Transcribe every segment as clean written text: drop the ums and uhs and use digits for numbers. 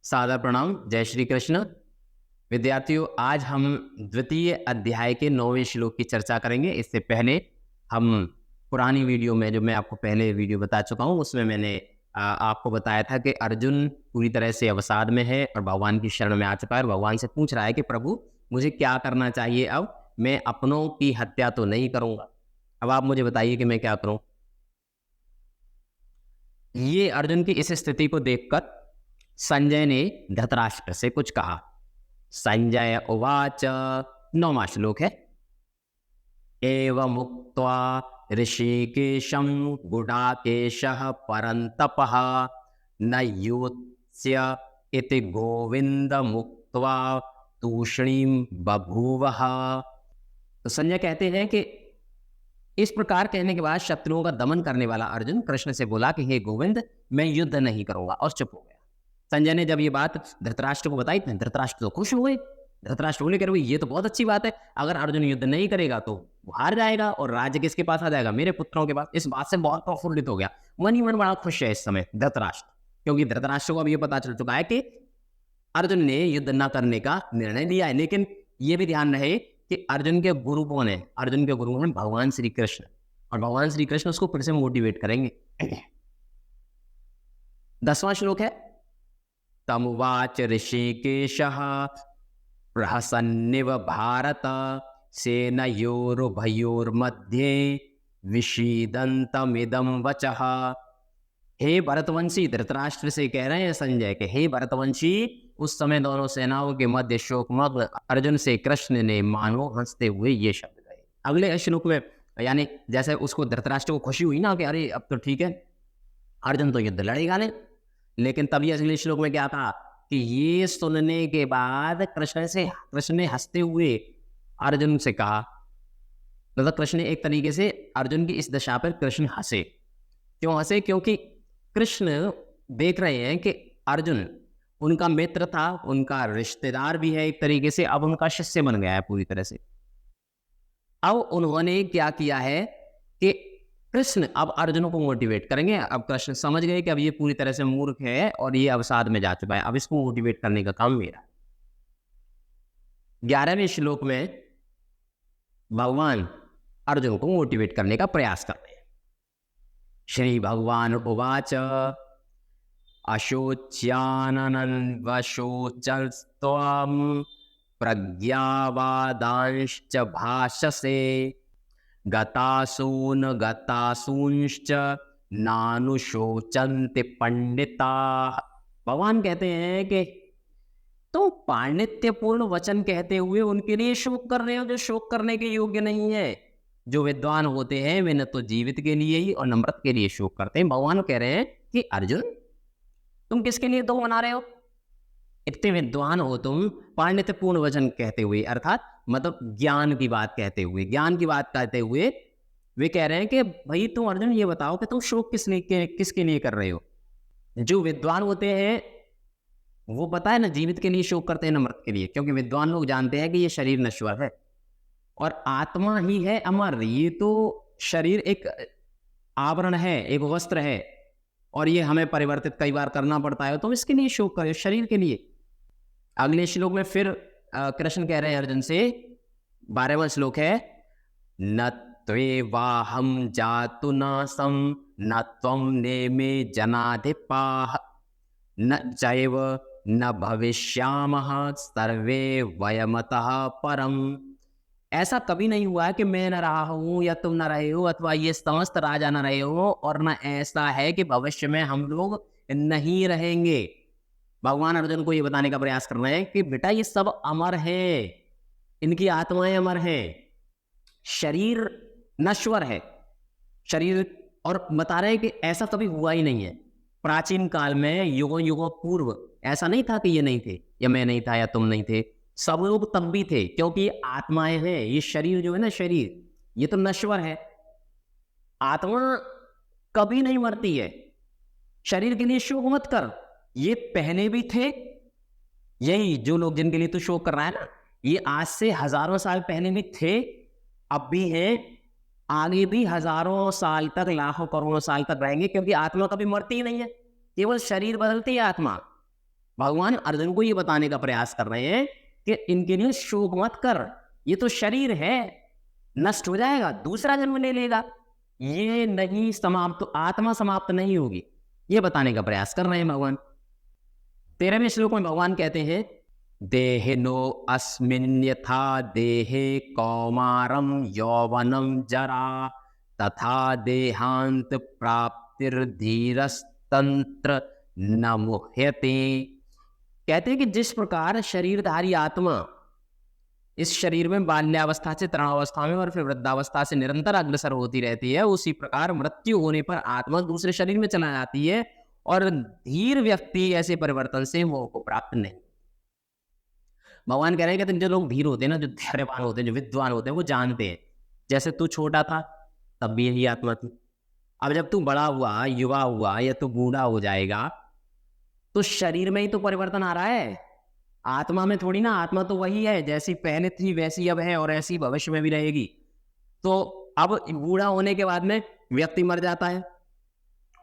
सादर प्रणाम। जय श्री कृष्ण। विद्यार्थियों, आज हम द्वितीय अध्याय के 9वें श्लोक की चर्चा करेंगे। इससे पहले हम पुरानी वीडियो में, जो मैं आपको पहले वीडियो बता चुका हूँ, उसमें मैंने आपको बताया था कि अर्जुन पूरी तरह से अवसाद में है और भगवान की शरण में आ चुका है। भगवान से पूछ रहा है कि प्रभु, मुझे क्या करना चाहिए? अब मैं अपनों की हत्या तो नहीं करूँगा, अब आप मुझे बताइए कि मैं क्या करूँ। ये अर्जुन की इस स्थिति को देखकर संजय ने धृतराष्ट्र से कुछ कहा। संजय उवाच, 9वां श्लोक है। एवमुक्त्वा ऋषिकेशं गुडाकेशः परन्तपः न योत्स्य इति गोविन्दमुक्त्वा तूष्णीं बभूवः। तो संजय कहते हैं कि इस प्रकार कहने के बाद शत्रुओं का दमन करने वाला अर्जुन कृष्ण से बोला कि हे गोविंद, मैं युद्ध नहीं करूंगा, और चुप हो गया। संजय ने जब ये बात धृतराष्ट्र को बताई, धृतराष्ट्र तो खुश हुए। धृतराष्ट्र बोले, कह ये तो बहुत अच्छी बात है, अगर अर्जुन युद्ध नहीं करेगा तो वो हार जाएगा और राज्य किसके पास आ जाएगा? मेरे पुत्रों के पास। इस बात से बहुत प्रफुल्लित हो गया, मन ही मन बड़ा खुश है इस समय धृतराष्ट्र, क्योंकि धृतराष्ट्र को अब ये पता चल चुका है कि अर्जुन ने युद्ध न करने का निर्णय लिया है। लेकिन ये भी ध्यान रहे कि अर्जुन के गुरु कौन है? अर्जुन के गुरु हैं भगवान श्री कृष्ण, और भगवान श्री कृष्ण उसको फिर से मोटिवेट करेंगे। 10वां श्लोक है। तमुवाच ऋषिकेशः प्रहसन्निव भारत सेनयोरुभयोर्मध्ये विषीदन्तमिदं वचः। हे भरतवंशी, धृतराष्ट्र से कह रहे हैं संजय के, हे भरतवंशी, उस समय दोनों सेनाओं के मध्य शोकमग्न अर्जुन से कृष्ण ने मानो हंसते हुए ये शब्द कहे। अगले श्लोक में, यानी जैसे उसको धृतराष्ट्र को खुशी हुई ना कि अरे अब तो ठीक है, अर्जुन तो युद्ध लड़ेगा नहीं, लेकिन तभी अगले श्लोक में क्या कहा कि ये सुनने के बाद कृष्ण ने हंसते हुए अर्जुन से कहा, मतलब कृष्ण एक तरीके से अर्जुन की इस दशा पर कृष्ण हंसे। क्यों हंसे? क्योंकि कृष्ण देख रहे हैं कि अर्जुन उनका मित्र था, उनका रिश्तेदार भी है एक तरीके से, अब उनका शिष्य बन गया है पूरी तरह से। अब उन्होंने क्या किया है कि कृष्ण अब अर्जुन को मोटिवेट करेंगे। अब कृष्ण समझ गए कि अब ये पूरी तरह से मूर्ख है और ये अवसाद में जा चुका है, अब इसको मोटिवेट करने का काम मेरा। 11वें श्लोक में भगवान अर्जुन को मोटिवेट करने का प्रयास कर रहे हैं। श्री भगवान उवाच, अशोच्यानन्वशोचस्त्वं प्रज्ञावादांश्च भाषसे गतासून गतासूंश्च नानुशोचन्ति पंडिताः। भगवान कहते हैं कि तुम पांडित्यपूर्ण वचन कहते हुए उनके लिए शोक कर रहे हो जो शोक करने के योग्य नहीं है। जो विद्वान होते हैं वे न तो जीवित के लिए ही और नम्रत के लिए शोक करते हैं। भगवान कह रहे हैं कि अर्जुन, तुम किसके लिए दुख मना रहे हो? इतने विद्वान हो तुम, पांडित्यपूर्ण वचन कहते हुए, अर्थात मतलब ज्ञान की बात कहते हुए वे कह रहे हैं कि भाई तुम अर्जुन ये बताओ कि तुम शोक किसके लिए कर रहे हो? जो विद्वान होते हैं वो पता है ना, जीवित के लिए शोक करते हैं, नम्रत के लिए, क्योंकि विद्वान लोग जानते हैं कि ये शरीर नश्वर है और आत्मा ही है अमर। ये तो शरीर एक आवरण है, एक वस्त्र है, और ये हमें परिवर्तित कई बार करना पड़ता है, तो इसके लिए शोक करो, शरीर के लिए। अगले श्लोक में फिर कृष्ण कह रहे हैं अर्जुन से, 12वां श्लोक है। न त्वेवाहं जातुनासं न त्वं नेमे जनाधिपाः न चैव न भविष्यामः सर्वे वयमतः परम। ऐसा कभी नहीं हुआ है कि मैं न रहा हूं या तुम न रहे हो, अथवा ये समस्त राजा न रहे हो, और न ऐसा है कि भविष्य में हम लोग नहीं रहेंगे। भगवान अर्जुन को ये बताने का प्रयास कर रहे हैं कि बेटा ये सब अमर है, इनकी आत्माएं अमर है, शरीर नश्वर है शरीर, और बता रहे हैं कि ऐसा कभी हुआ ही नहीं है। प्राचीन काल में युगों युगों पूर्व ऐसा नहीं था कि ये नहीं थे, या मैं नहीं था या तुम नहीं थे, सब लोग तब भी थे, क्योंकि ये आत्माएं हैं। ये शरीर जो है ना, शरीर ये तो नश्वर है, आत्मा कभी नहीं मरती है। शरीर के लिए शोक मत कर, ये पहले भी थे, यही जो लोग जिनके लिए तू शोक कर रहा है ना, ये आज से हजारों साल पहले भी थे, अब भी हैं, आगे भी हजारों साल तक, लाखों करोड़ों साल तक रहेंगे, क्योंकि आत्मा कभी मरती ही नहीं है, केवल शरीर बदलती है आत्मा। भगवान अर्जुन को ये बताने का प्रयास कर रहे हैं कि इनके लिए शोक मत कर, ये तो शरीर है, नष्ट हो जाएगा, दूसरा जन्म ले लेगा, ये नहीं समाप्त, आत्मा समाप्त नहीं होगी, ये बताने का प्रयास कर रहे हैं भगवान। 13वें श्लोक में भगवान कहते हैं, देहिनो अस्मिन् यथा देहे कौमारम यौवनम जरा तथा देहांत प्राप्तिर्धीरस्तंत्र न मुह्यते। कहते हैं कि जिस प्रकार शरीरधारी आत्मा इस शरीर में बाल्यावस्था से तरुणावस्था में और फिर वृद्धावस्था से निरंतर अग्रसर होती रहती है, उसी प्रकार मृत्यु होने पर आत्मा दूसरे शरीर में चला जाती है और धीर व्यक्ति ऐसे परिवर्तन से मोह को प्राप्त नहीं। भगवान कह रहे हैं कि जो लोग धीर होते हैं ना, जो धैर्यवान होते हैं, जो विद्वान होते हैं, वो जानते हैं जैसे तू छोटा था तब भी यही आत्मा थी, अब जब तू बड़ा हुआ, युवा हुआ या तू बूढ़ा हो जाएगा तो शरीर में ही तो परिवर्तन आ रहा है, आत्मा में थोड़ी ना। आत्मा तो वही है, जैसी पहले थी वैसी अब है और ऐसी भविष्य में भी रहेगी। तो अब बूढ़ा होने के बाद में व्यक्ति मर जाता है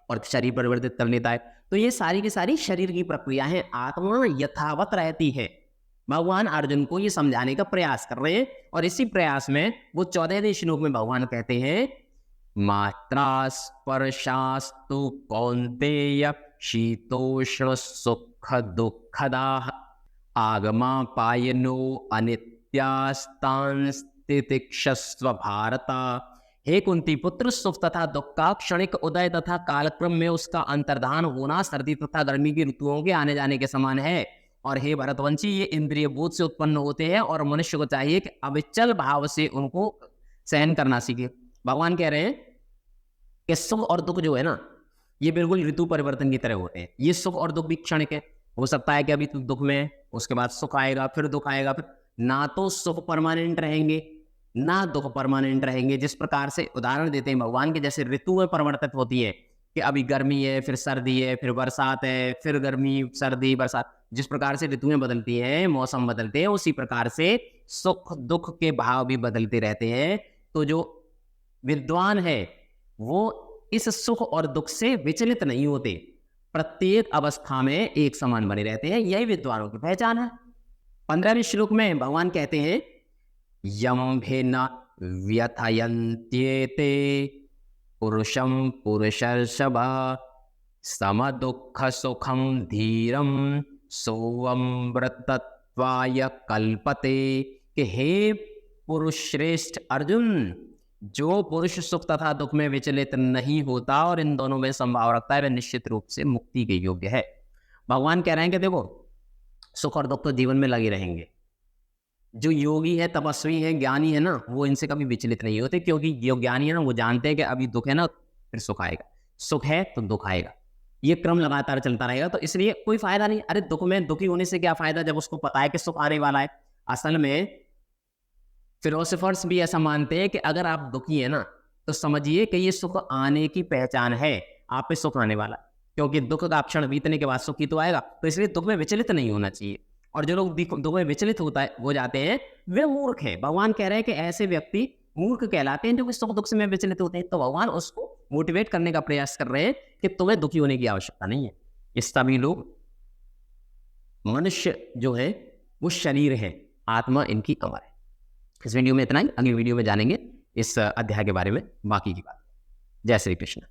और शरीर परिवर्तित कर लेता है। तो ये सारी की सारी शरीर की प्रक्रिया है, आत्मा यथावत रहती है। भगवान अर्जुन को ये समझाने का प्रयास कर रहे हैं और इसी प्रयास में वो 14वें श्लोक में भगवान कहते हैं, मात्रा स्पर्शास्तु कौन्तेय शीतोष्ण सुख दुःखदा आगमा पायनो अनित्यास्तांस्तितिक्षस्व भारता। हे कुंती पुत्र, सुख तथा दुख का क्षणिक उदय तथा कालक्रम में उसका अंतर्धान होना सर्दी तथा गर्मी की ऋतुओं के आने जाने के समान है। और हे भरतवंशी, ये इंद्रिय बोध से उत्पन्न होते हैं और मनुष्य को चाहिए कि अविचल भाव से उनको सहन करना सीखे। भगवान कह रहे हैं कि सुख और दुख जो है ना, ये बिल्कुल ऋतु परिवर्तन की तरह होते हैं। ये सुख और दुख भी क्षणिक है, हो सकता है कि अभी तो दुख में, उसके बाद सुख आएगा, फिर दुख आएगा, फिर ना तो सुख परमानेंट रहेंगे ना दुख परमानेंट रहेंगे। जिस प्रकार से उदाहरण देते हैं भगवान के, जैसे ऋतु में परिवर्तित होती है कि अभी गर्मी है, फिर सर्दी है, फिर बरसात है, फिर गर्मी सर्दी बरसात, जिस प्रकार से ऋतुएं बदलती हैं, मौसम बदलते हैं, उसी प्रकार से सुख दुख के भाव भी बदलते रहते हैं। तो जो विद्वान है वो इस सुख और दुख से विचलित नहीं होते, प्रत्येक अवस्था में एक समान बने रहते हैं, यही विद्वानों की पहचान है। 15वें श्लोक में भगवान कहते हैं, यम भेना व्यथयन्त्येते पुरुषम पुरुषर्षभ सम दुःख सुखम धीरम सोऽमृतत्वाय कल्पते। कि हे पुरुष श्रेष्ठ अर्जुन, जो पुरुष सुख तथा दुख में विचलित नहीं होता और इन दोनों में संभाव रखता है, वह निश्चित रूप से मुक्ति के योग्य है। भगवान कह रहे हैं कि देखो, सुख और दुख तो जीवन में लगे रहेंगे। जो योगी है, तपस्वी है, ज्ञानी है ना, वो इनसे कभी विचलित नहीं होते, क्योंकि जो ज्ञानी है ना, वो जानते हैं कि अभी दुख है ना, फिर सुख आएगा, सुख है तो दुख आएगा, ये क्रम लगातार चलता रहेगा। तो इसलिए कोई फायदा नहीं। अरे दुख में दुखी होने से क्या फायदा, जब उसको पता है कि सुख आने वाला है। असल में फिलोसोफर्स भी ऐसा मानते हैं कि अगर आप दुखी है ना, तो समझिए कि ये सुख आने की पहचान है, आप पे सुख आने वाला है, क्योंकि दुख का क्षण बीतने के बाद सुख ही तो आएगा। तो इसलिए दुख में विचलित नहीं होना चाहिए। और जो लोग दुख में विचलित हो जाते हैं, वे मूर्ख हैं। भगवान कह रहे हैं कि ऐसे व्यक्ति मूर्ख कहलाते हैं, जो कि सुख दुख से में विचलित होते हैं। तो भगवान उसको मोटिवेट करने का प्रयास कर रहे हैं कि तुम्हें दुखी होने की आवश्यकता नहीं है। इस सभी लोग, मनुष्य जो है वो शरीर है, आत्मा इनकी अमर है। इस वीडियो में इतना ही, अगली वीडियो में जानेंगे इस अध्याय के बारे में बाकी की बात। जय श्री कृष्ण।